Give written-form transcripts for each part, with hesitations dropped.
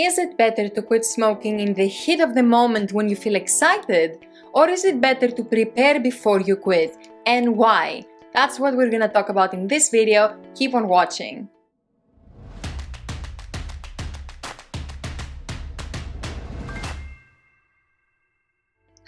Is it better to quit smoking in the heat of the moment when you feel excited? Or is it better to prepare before you quit? And why? That's what we're gonna talk about in this video. Keep on watching.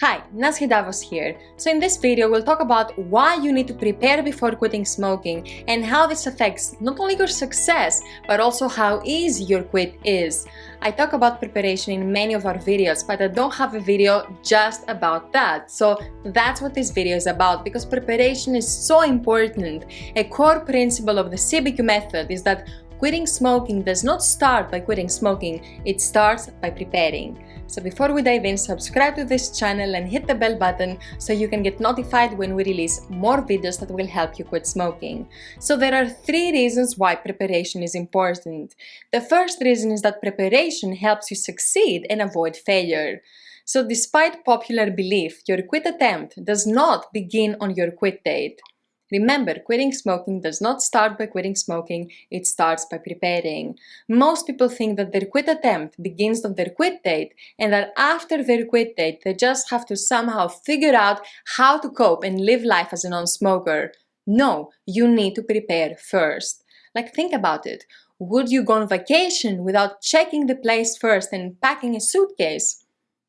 Hi, Nasri Davos here. So in this video we'll talk about why you need to prepare before quitting smoking and how this affects not only your success but also how easy your quit is. I talk about preparation in many of our videos, but I don't have a video just about that. So that's what this video is about, because preparation is so important. A core principle of the CBQ method is that quitting smoking does not start by quitting smoking, it starts by preparing. So before we dive in, subscribe to this channel and hit the bell button so you can get notified when we release more videos that will help you quit smoking. So there are 3 reasons why preparation is important. The first reason is that preparation helps you succeed and avoid failure. So despite popular belief, your quit attempt does not begin on your quit date. Remember, quitting smoking does not start by quitting smoking, it starts by preparing. Most people think that their quit attempt begins on their quit date and that after their quit date they just have to somehow figure out how to cope and live life as a non-smoker. No, you need to prepare first. Like, think about it. Would you go on vacation without checking the place first and packing a suitcase?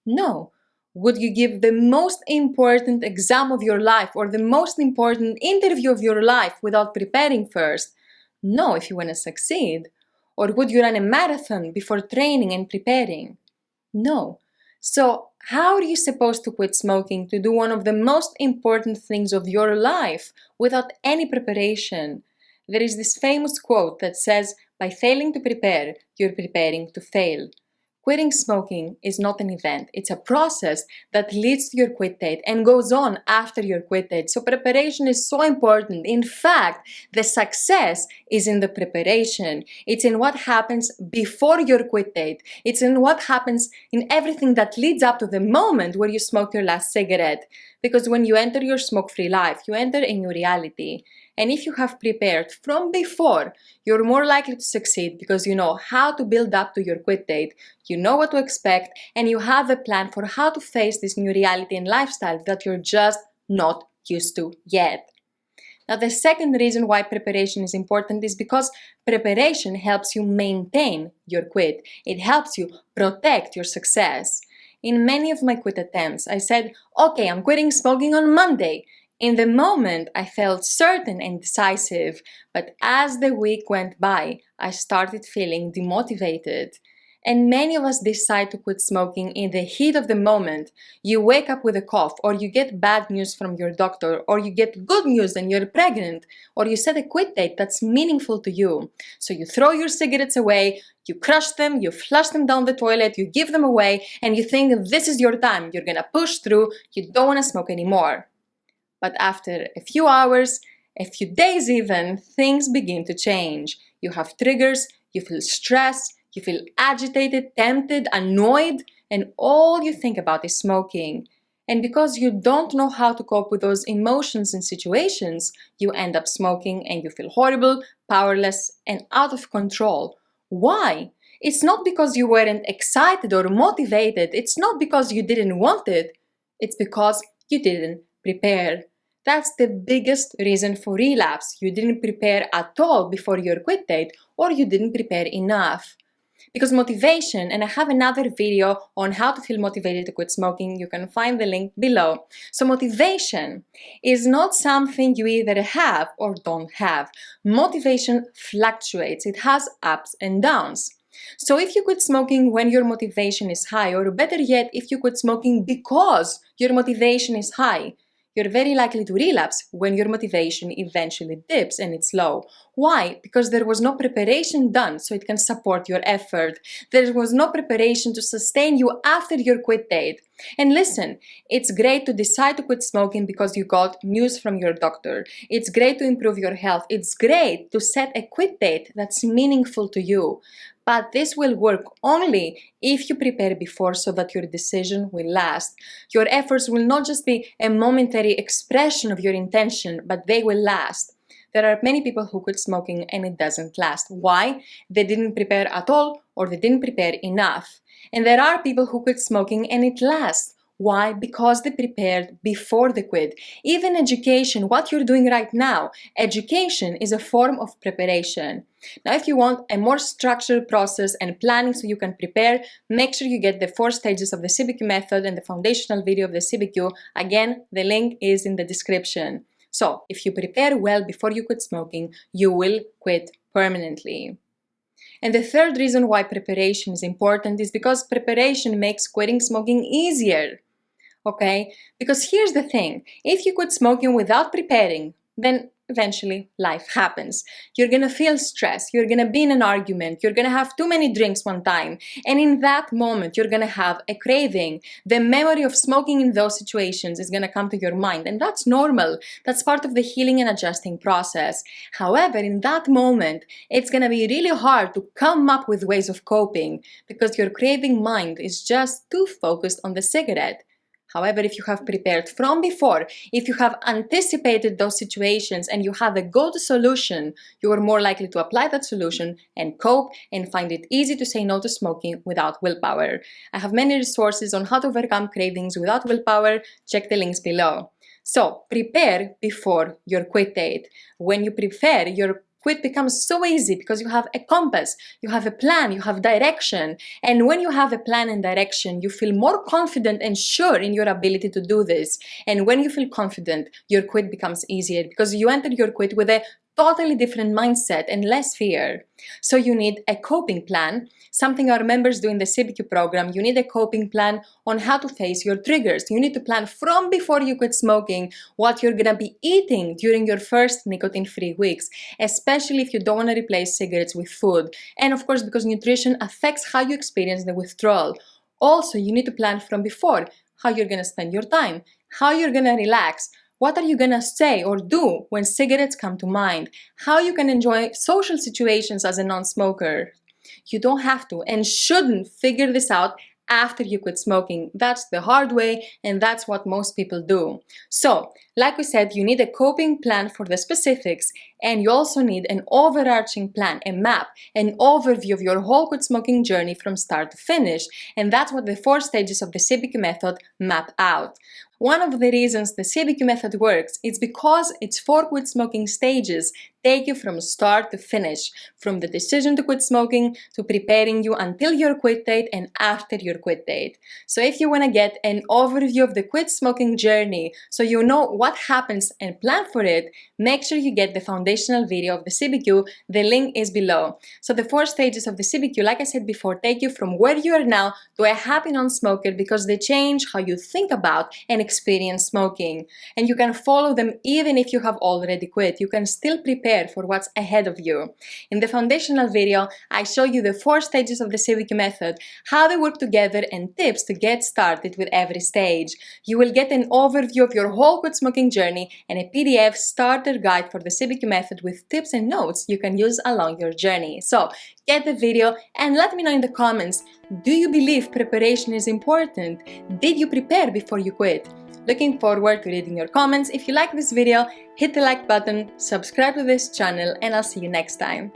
No. Would you give the most important exam of your life or the most important interview of your life without preparing first? No, if you want to succeed. Or would you run a marathon before training and preparing? No. So how are you supposed to quit smoking, to do one of the most important things of your life without any preparation? There is this famous quote that says, "By failing to prepare, you're preparing to fail." Quitting smoking is not an event, it's a process that leads to your quit date and goes on after your quit date. So preparation is so important. In fact, the success is in the preparation. It's in what happens before your quit date. It's in what happens in everything that leads up to the moment where you smoke your last cigarette. Because when you enter your smoke-free life, you enter a new reality. And if you have prepared from before, you're more likely to succeed because you know how to build up to your quit date, you know what to expect, and you have a plan for how to face this new reality and lifestyle that you're just not used to yet. Now, the second reason why preparation is important is because preparation helps you maintain your quit. It helps you protect your success. In many of my quit attempts, I said, okay, I'm quitting smoking on Monday. In the moment, I felt certain and decisive, but as the week went by, I started feeling demotivated. And many of us decide to quit smoking in the heat of the moment. You wake up with a cough, or you get bad news from your doctor, or you get good news and you're pregnant, or you set a quit date that's meaningful to you. So you throw your cigarettes away, you crush them, you flush them down the toilet, you give them away, and you think this is your time, you're gonna push through, you don't wanna smoke anymore. But after a few hours, a few days even, things begin to change. You have triggers, you feel stressed, you feel agitated, tempted, annoyed, and all you think about is smoking. And because you don't know how to cope with those emotions and situations, you end up smoking and you feel horrible, powerless, and out of control. Why? It's not because you weren't excited or motivated. It's not because you didn't want it. It's because you didn't prepare. That's the biggest reason for relapse. You didn't prepare at all before your quit date, or you didn't prepare enough. Because motivation, and I have another video on how to feel motivated to quit smoking, you can find the link below. So motivation is not something you either have or don't have. Motivation fluctuates, it has ups and downs. So if you quit smoking when your motivation is high, or better yet, if you quit smoking because your motivation is high, you're very likely to relapse when your motivation eventually dips and it's low. Why? Because there was no preparation done so it can support your effort. There was no preparation to sustain you after your quit date. And listen, it's great to decide to quit smoking because you got news from your doctor. It's great to improve your health. It's great to set a quit date that's meaningful to you. But this will work only if you prepare before so that your decision will last. Your efforts will not just be a momentary expression of your intention, but they will last. There are many people who quit smoking and it doesn't last. Why? They didn't prepare at all or they didn't prepare enough. And there are people who quit smoking and it lasts. Why? Because they prepared before they quit. Even education, what you're doing right now, education is a form of preparation. Now, if you want a more structured process and planning so you can prepare, make sure you get the 4 stages of the CBQ method and the foundational video of the CBQ. Again, the link is in the description. So, if you prepare well before you quit smoking, you will quit permanently. And the third reason why preparation is important is because preparation makes quitting smoking easier. Okay? Because here's the thing, if you quit smoking without preparing, then eventually life happens. You're gonna feel stress, you're gonna be in an argument, you're gonna have too many drinks one time, and in that moment you're gonna have a craving. The memory of smoking in those situations is gonna come to your mind, and that's normal. That's part of the healing and adjusting process. However, in that moment, it's gonna be really hard to come up with ways of coping because your craving mind is just too focused on the cigarette. However, if you have prepared from before, if you have anticipated those situations and you have a good solution, you are more likely to apply that solution and cope and find it easy to say no to smoking without willpower. I have many resources on how to overcome cravings without willpower. Check the links below. So, prepare before your quit date. When you prepare, your quit becomes so easy because you have a compass, you have a plan, you have direction. And when you have a plan and direction, you feel more confident and sure in your ability to do this. And when you feel confident, your quit becomes easier because you enter your quit with a totally different mindset and less fear. So you need a coping plan, something our members do in the CBQ program. You need a coping plan on how to face your triggers. You need to plan from before you quit smoking what you're gonna be eating during your first nicotine-free weeks, especially if you don't want to replace cigarettes with food. And of course, because nutrition affects how you experience the withdrawal. Also, you need to plan from before how you're gonna spend your time, how you're gonna relax, what are you gonna say or do when cigarettes come to mind? How you can enjoy social situations as a non-smoker? You don't have to and shouldn't figure this out after you quit smoking. That's the hard way and that's what most people do. So, like we said, you need a coping plan for the specifics and you also need an overarching plan, a map, an overview of your whole quit smoking journey from start to finish. And that's what the 4 stages of the CBQ method map out. One of the reasons the CBQ method works is because its 4 quit smoking stages take you from start to finish, from the decision to quit smoking to preparing you until your quit date and after your quit date. So if you want to get an overview of the quit smoking journey so you know what happens and plan for it, make sure you get the foundational video of the CBQ. The link is below. So the 4 stages of the CBQ, like I said before, take you from where you are now to a happy non-smoker because they change how you think about and experience smoking. And you can follow them even if you have already quit. You can still prepare for what's ahead of you. In the foundational video, I show you the 4 stages of the CBQ method, how they work together and tips to get started with every stage. You will get an overview of your whole quit smoking journey and a PDF starter guide for the CBQ method with tips and notes you can use along your journey. So get the video and let me know in the comments, do you believe preparation is important? Did you prepare before you quit? Looking forward to reading your comments. If you like this video, hit the like button, subscribe to this channel, and I'll see you next time.